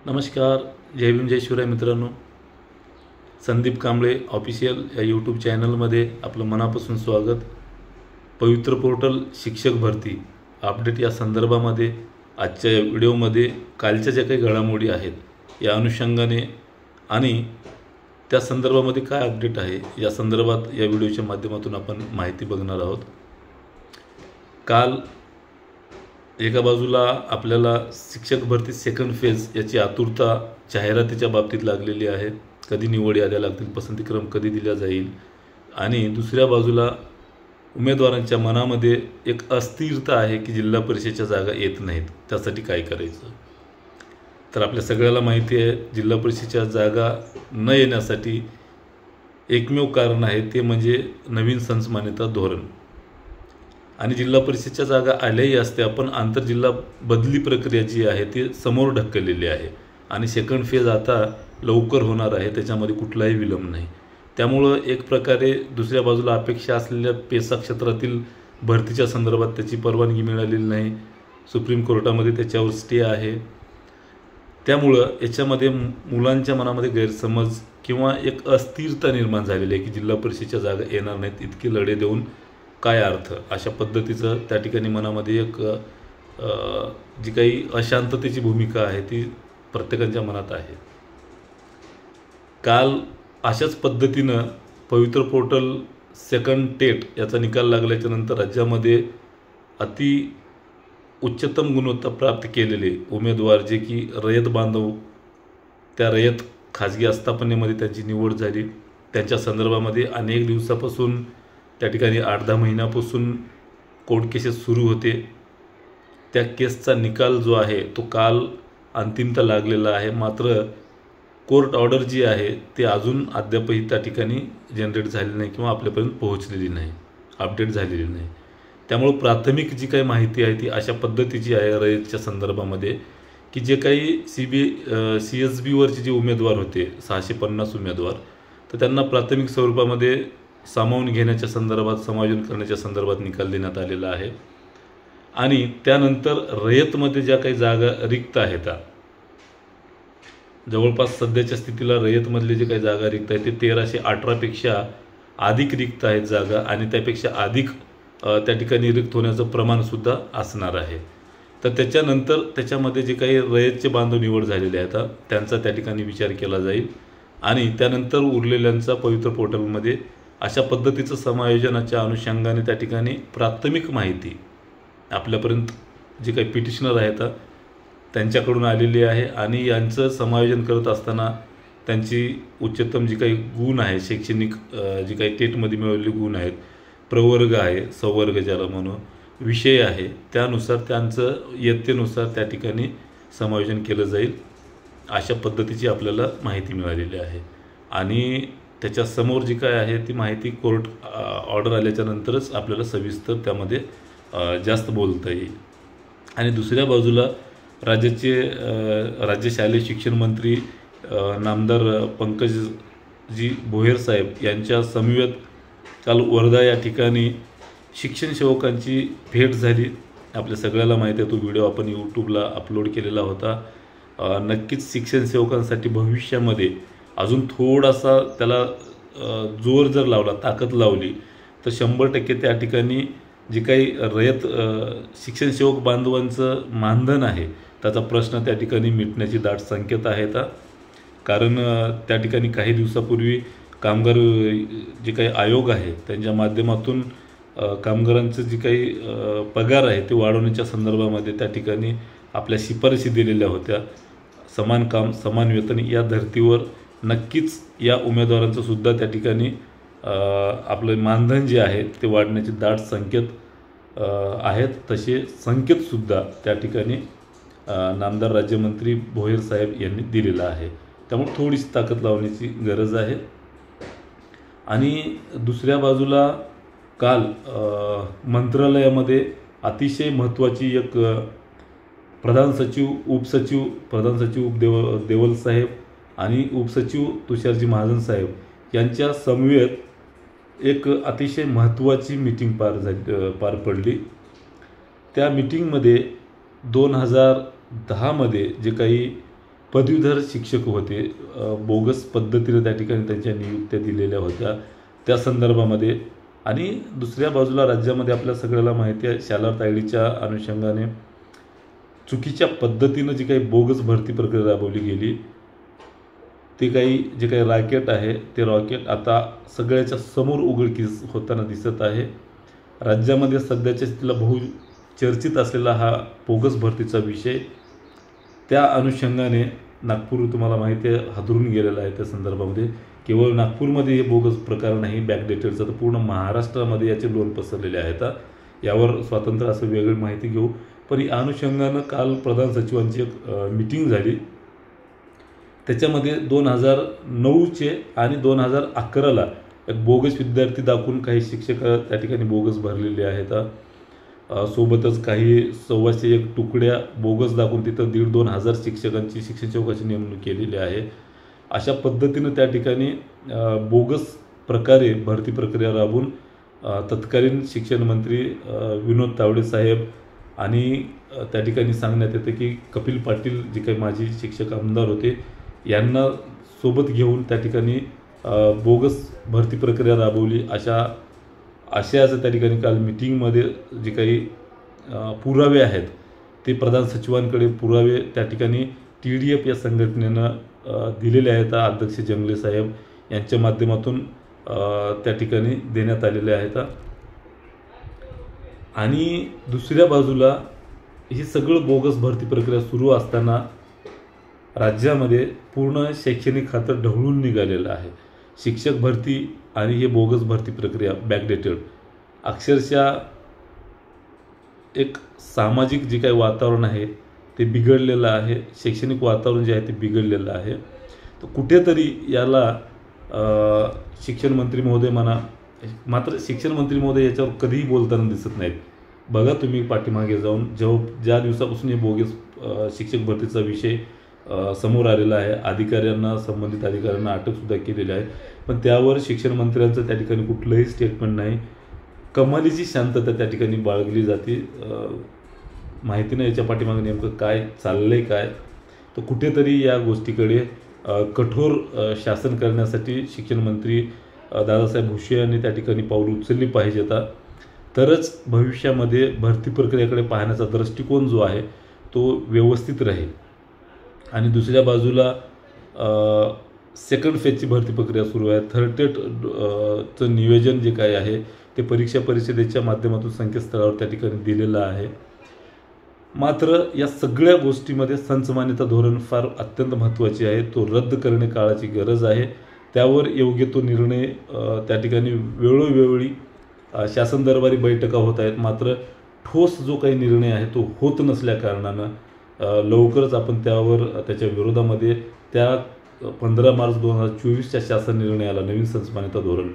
नमस्कार. जय भीम जय शिवराय मित्रांनो. संदीप कांबळे ऑफिशियल या यूट्यूब चॅनलमध्ये आपलं मनापासून स्वागत. पवित्र पोर्टल शिक्षक भरती अपडेट या संदर्भामध्ये आजच्या या व्हिडिओमध्ये कालच्या ज्या काही घडामोडी आहेत या अनुषंगाने आणि त्या संदर्भामध्ये काय अपडेट आहे या संदर्भात या व्हिडिओच्या माध्यमातून आपण माहिती बघणार आहोत. काल एका बाजूला आपल्याला शिक्षक भरती सेकंड फेज याची आतुरता जाहिरातीच्या बाबतीत लागलेली आहे. कधी निवड याद्या लागतील, पसंतीक्रम कधी दिला जाईल, आणि दुसऱ्या बाजूला उमेदवारांच्या मनामध्ये एक अस्थिरता आहे की जिल्हा परिषदेच्या जागा येत नाहीत, त्यासाठी काय करायचं. तर आपल्या सगळ्याला माहिती आहे जिल्हा परिषदेच्या जागा न येण्यासाठी एकमेव कारण आहे ते म्हणजे नवीन संच मान्यता धोरण. आणि जिल्हा परिषदेच्या जागा आल्याही असत्या पण आंतरजिल्हा बदली प्रक्रिया जी आहे ती समोर ढकललेली आहे आणि सेकंड फेज आता लवकर होणार आहे, त्याच्यामध्ये कुठलाही विलंब नाही. त्यामुळं एक प्रकारे दुसऱ्या बाजूला अपेक्षा असलेल्या पेसा क्षेत्रातील भरतीच्या संदर्भात त्याची परवानगी मिळालेली नाही. सुप्रीम कोर्टामध्ये त्याच्यावर स्टे आहे. त्यामुळं याच्यामध्ये मुलांच्या मनामध्ये गैरसमज किंवा एक अस्थिरता निर्माण झालेली आहे की जिल्हा परिषदेच्या जागा येणार नाहीत, इतके लढे देऊन काय अर्थ, अशा पद्धतीचं त्या ठिकाणी मनामध्ये एक जी काही अशांततेची भूमिका आहे ती प्रत्येकाच्या मनात आहे. काल अशाच पद्धतीनं पवित्र पोर्टल सेकंड टेट याचा निकाल लागल्याच्या नंतर राज्यामध्ये अति उच्चतम गुणवत्ता प्राप्त केलेले उमेदवार जे की रयत बांधव, त्या रयत खाजगी आस्थापनेमध्ये त्यांची निवड झाली, त्यांच्या संदर्भामध्ये अनेक दिवसापासून त्या ठिकाणी 8-10 महिन्यापासून कोर्ट केसेस सुरू होते. त्या केसचा निकाल जो आहे तो काल अंतिमता लागलेला आहे. मात्र कोर्ट ऑर्डर जी आहे ते अजून अद्यापही त्या ठिकाणी जनरेट झाली नाही किंवा आपल्यापर्यंत पोहोचलेली नाही, अपडेट झालेली नाही. त्यामुळे प्राथमिक जी काही माहिती आहे ती अशा पद्धतीची आहे रयतच्या संदर्भामध्ये की जे काही CSBवरचे जे उमेदवार होते 650 उमेदवार, तर त्यांना प्राथमिक स्वरूपामध्ये सामावून घेण्याच्या संदर्भात, समायोजन करण्याच्या संदर्भात निकाल देण्यात आलेला आहे. आणि त्यानंतर रयतमध्ये ज्या काही जागा रिक्त आहेत, जवळपास सध्याच्या स्थितीला रयतमधले जे काही जागा रिक्त आहेत ते 1318पेक्षा अधिक रिक्त आहेत जागा, आणि त्यापेक्षा अधिक त्या ठिकाणी रिक्त होण्याचं प्रमाणसुद्धा असणार आहे. तर त्याच्यानंतर त्याच्यामध्ये जे काही रयतचे बांधव निवड झालेले आहेत त्यांचा त्या ठिकाणी विचार केला जाईल आणि त्यानंतर उरलेल्यांचा पवित्र पोर्टलमध्ये अशा पद्धतीचं समायोजनाच्या अनुषंगाने त्या ठिकाणी प्राथमिक माहिती आपल्यापर्यंत जे काही पिटिशनर आहेत त्यांच्याकडून आलेली आहे. आणि यांचं समायोजन करत असताना त्यांची उच्चतम जी काही गुण आहे, शैक्षणिक जी काही टेटमध्ये मिळवलेले गुण आहेत, प्रवर्ग आहे, संवर्ग ज्याला म्हणू, विषय आहे, त्यानुसार त्यांचं इयत्तेनुसार त्या ठिकाणी समायोजन केलं जाईल, अशा पद्धतीची आपल्याला माहिती मिळालेली आहे. आणि त्याच्यासमोर जी काय आहे ती माहिती कोर्ट ऑर्डर आल्याच्या नंतरच आपल्याला सविस्तर त्यामध्ये जास्त बोलता येईल. आणि दुसऱ्या बाजूला राज्य शालेय शिक्षण मंत्री नामदार पंकजी भोयर साहेब यांच्या समवेत काल वर्धा या ठिकाणी शिक्षण सेवकांची भेट झाली. आपल्या सगळ्याला माहिती आहे, तो व्हिडिओ आपण यूट्यूबला अपलोड केलेला होता. नक्कीच शिक्षण सेवकांसाठी भविष्यामध्ये अजून थोडासा त्याला जोर जर लावला, ताकद लावली, तर 100% त्या ठिकाणी जे काही रयत शिक्षण सेवक बांधवांचं मानधन आहे त्याचा प्रश्न त्या ठिकाणी मिटण्याची दाट संकेत आहेत. कारण त्या ठिकाणी काही दिवसापूर्वी कामगार जे काही आयोग आहे त्यांच्या माध्यमातून कामगारांचं जे काही पगार आहे ते वाढवण्याच्या संदर्भामध्ये त्या ठिकाणी आपल्या शिफारशी दिलेल्या होत्या. समान काम समान वेतन या धर्तीवर नक्कीच या उमेदवारांचं सुद्धा त्या ठिकाणी आपलं मानधन जे आहे ते वाढण्याचे दाट संकेत आहेत. तसे संकेतसुद्धा त्या ठिकाणी नामदार राज्यमंत्री भोयर साहेब यांनी दिलेला आहे. त्यामुळे थोडीशी ताकद लावण्याची गरज आहे. आणि दुसऱ्या बाजूला काल मंत्रालयामध्ये अतिशय महत्त्वाची एक प्रधान सचिव देवल साहेब आणि उपसचिव तुषारजी महाजन साहेब यांच्या समवेत एक अतिशय महत्त्वाची मीटिंग पार पडली. त्या मीटिंगमध्ये 2010मध्ये जे काही पदवीधर शिक्षक होते, बोगस पद्धतीने त्या ठिकाणी त्यांच्या नियुक्त्या दिलेल्या होत्या त्या संदर्भामध्ये. आणि दुसऱ्या बाजूला राज्यामध्ये आपल्या सगळ्याला माहिती आहे शाला तायडीच्या अनुषंगाने चुकीच्या पद्धतीनं जी काही बोगस भरती प्रक्रिया राबवली गेली, ते जे काही रॅकेट आहे ते रॉकेट आता सगळ्याच्या समोर उघडकीस होताना दिसत आहे. राज्यामध्ये सध्याच्या स्थितीला बहुचर्चित असलेला हा बोगस भरतीचा विषय, त्या अनुषंगाने नागपूर तुम्हाला माहिती आहे हादरून गेलेला आहे. त्या संदर्भामध्ये केवळ नागपूरमध्ये हे बोगस प्रकार नाही बॅकडेटेडचा, तर पूर्ण महाराष्ट्रामध्ये याचे लोण पसरलेले आहेत. यावर स्वतंत्र असं वेगळी माहिती घेऊ. पण या अनुषंगानं काल प्रधान सचिवांची एक मीटिंग झाली. त्याच्यामध्ये 2009चे आणि 2011ला एक बोगस विद्यार्थी दाखवून काही शिक्षक त्या ठिकाणी बोगस भरलेले आहेत. सोबतच काही 125 तुकड्या बोगस दाखवून तिथं 1,500-2,000 शिक्षकांची शिक्षण चौकशी नेमणूक केलेली आहे. अशा पद्धतीनं त्या ठिकाणी बोगस प्रकारे भरती प्रक्रिया राबवून तत्कालीन शिक्षण मंत्री विनोद तावडे साहेब आणि त्या ठिकाणी सांगण्यात येतं की कपिल पाटील जे काही माजी शिक्षक आमदार होते यांना सोबत घेऊन त्या ठिकाणी बोगस भरती प्रक्रिया राबवली. अशाच त्या ठिकाणी काल मीटिंगमध्ये जे काही पुरावे आहेत ते प्रधान सचिवांकडे पुरावे त्या ठिकाणी TDF या संघटनेनं दिलेले आहेत. अध्यक्ष जंगले साहेब यांच्या माध्यमातून त्या ठिकाणी देण्यात आलेले आहेत. आणि दुसऱ्या बाजूला ही सगळं बोगस भरती प्रक्रिया सुरू असताना राज्यामध्ये पूर्ण शैक्षणिक खातं ढवळून निघालेलं आहे. शिक्षक भरती आणि हे बोगस भरती प्रक्रिया बॅकडेटेड, अक्षरशः एक सामाजिक जे काही वातावरण आहे ते बिघडलेलं आहे. शैक्षणिक वातावरण जे आहे ते बिघडलेलं आहे. तर कुठेतरी याला शिक्षण मंत्री महोदय म्हणा, मात्र शिक्षण मंत्री महोदय याच्यावर कधीही बोलताना दिसत नाहीत. बघा तुम्ही पाठीमागे जाऊन ज्या दिवसापासून हे बोगस शिक्षक भरतीचा विषय समोर आलेला आहे, संबंधित अधिकाऱ्यांना अटकसुद्धा केलेली आहे, पण त्यावर शिक्षण मंत्र्यांचं त्या ठिकाणी कुठलंही स्टेटमेंट नाही. कमालीची शांतता त्या ठिकाणी बाळगली जाते. माहिती नाही याच्या पाठीमागे नेमकं काय चाललंय काय. तर कुठेतरी या गोष्टीकडे कठोर शासन करण्यासाठी शिक्षण मंत्री दादासाहेब भुसे यांनी त्या ठिकाणी पाऊल उचलली पाहिजेत. तरच भविष्यामध्ये भरती प्रक्रियेकडे पाहण्याचा दृष्टिकोन जो आहे तो व्यवस्थित राहील. आणि दुसऱ्या बाजूला सेकंड फेजची भरती प्रक्रिया सुरू आहे. थर्ड टेटचं नियोजन जे काय आहे ते परीक्षा परिषदेच्या माध्यमातून संकेतस्थळावर त्या ठिकाणी दिलेलं आहे. मात्र या सगळ्या गोष्टीमध्ये संचमान्यता धोरण फार अत्यंत महत्त्वाचे आहे. तो रद्द करणे काळाची गरज आहे. त्यावर योग्य तो निर्णय त्या ठिकाणी वेळोवेळी शासन दरबारी बैठका होत आहेत. मात्र ठोस जो काही निर्णय आहे तो होत नसल्या कारणानं लवकरच आपण त्याच्या विरोधामध्ये त्या 15 मार्च 2024च्या शासन निर्णयाला, नवीन संचमान्यता धोरण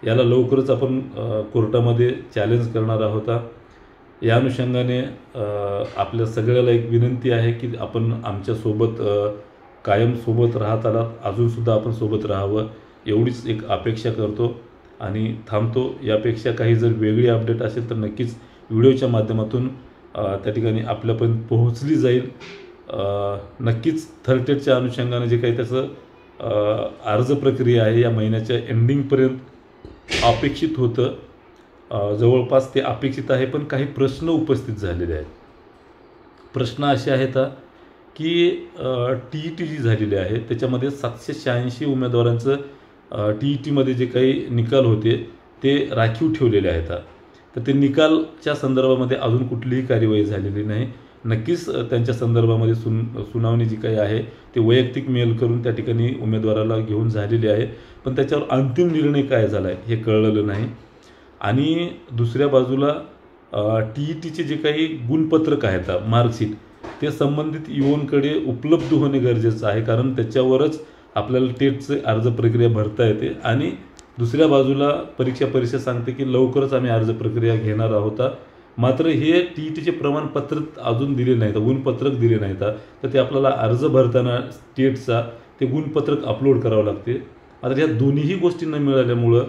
याला लवकरच आपण कोर्टामध्ये चॅलेंज करणार आहोत. या अनुषंगाने आपल्या सगळ्याला एक विनंती आहे की आपण आमच्यासोबत कायम सोबत राहत आलात, अजूनसुद्धा आपण सोबत राहावं एवढीच एक अपेक्षा करतो आणि थांबतो. यापेक्षा काही जर वेगळी अपडेट असेल तर नक्कीच व्हिडिओच्या माध्यमातून त्या ठिकाणी आपल्यापर्यंत पोहोचली जाईल. नक्कीच थर्ड टेटच्या अनुषंगाने जे काही त्याचं अर्ज प्रक्रिया आहे या महिन्याच्या एंडिंगपर्यंत अपेक्षित होतं. जवळपास ते अपेक्षित आहे, पण काही प्रश्न उपस्थित झालेले आहेत. प्रश्न असे आहेत की TET जी झालेली आहे त्याच्यामध्ये 786 उमेदवारांचं TETमध्ये जे काही निकाल होते ते राखीव ठेवलेले आहेत. तर ते निकालच्या संदर्भामध्ये अजून कुठलीही कार्यवाही झालेली नाही. नक्कीच त्यांच्या संदर्भामध्ये सुनावणी जी काही आहे ते वैयक्तिक मेल करून त्या ठिकाणी उमेदवाराला घेऊन झालेली आहे, पण त्याच्यावर अंतिम निर्णय काय झाला आहे हे कळलेलं नाही. आणि दुसऱ्या बाजूला TETचे जे काही गुणपत्रक आहेत, मार्कशीट, ते संबंधित ईओनकडे उपलब्ध होणे गरजेचं आहे, कारण त्याच्यावरच आपल्याला टेटचे अर्ज प्रक्रिया भरता येते. आणि दुसऱ्या बाजूला परीक्षा परिषद सांगते की लवकरच आम्ही अर्ज प्रक्रिया घेणार आहोत. मात्र हे TETचे प्रमाणपत्र अजून दिले नाहीत, गुणपत्रक दिले नाहीत. तर ते आपल्याला अर्ज भरताना टेटचा ते गुणपत्रक अपलोड करावं लागते. आता ह्या दोन्हीही गोष्टी न मिळाल्यामुळं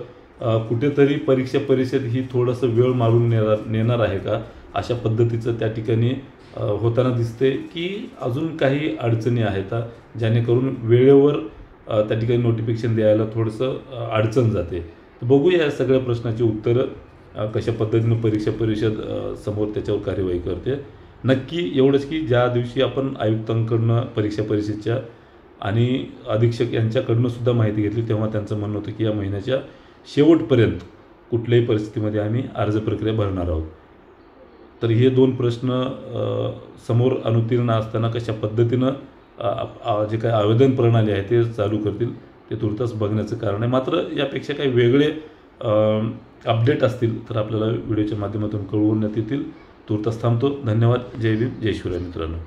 कुठेतरी परीक्षा परिषद ही थोडंसं वेळ मारून नेणार आहे का, अशा पद्धतीचं त्या ठिकाणी होताना दिसते की अजून काही अडचणी आहेत जेणेकरून वेळेवर त्या ठिकाणी नोटिफिकेशन द्यायला थोडंसं अडचण जाते. तर बघूया या सगळ्या प्रश्नाची उत्तरं कशा पद्धतीनं परीक्षा परिषद समोर त्याच्यावर कार्यवाही करते. नक्की एवढंच की ज्या दिवशी आपण आयुक्तांकडनं परीक्षा परिषदेच्या आणि अधीक्षक यांच्याकडनं सुद्धा माहिती घेतली तेव्हा त्यांचं म्हणणं होतं की या महिन्याच्या शेवटपर्यंत कुठल्याही परिस्थितीमध्ये आम्ही अर्ज प्रक्रिया भरणार आहोत. तर हे 2 प्रश्न समोर अनुत्तीर्ण असताना कशा पद्धतीनं जे काही आवेदन प्रणाली आहे ते चालू करतील ते तुर्तास बघण्याचं कारण आहे. मात्र यापेक्षा काही वेगळे अपडेट असतील तर आपल्याला व्हिडिओच्या माध्यमातून कळवण्यात येतील. तुर्तास थांबतो. धन्यवाद. जय भीम, जय शिवराय मित्रांनो.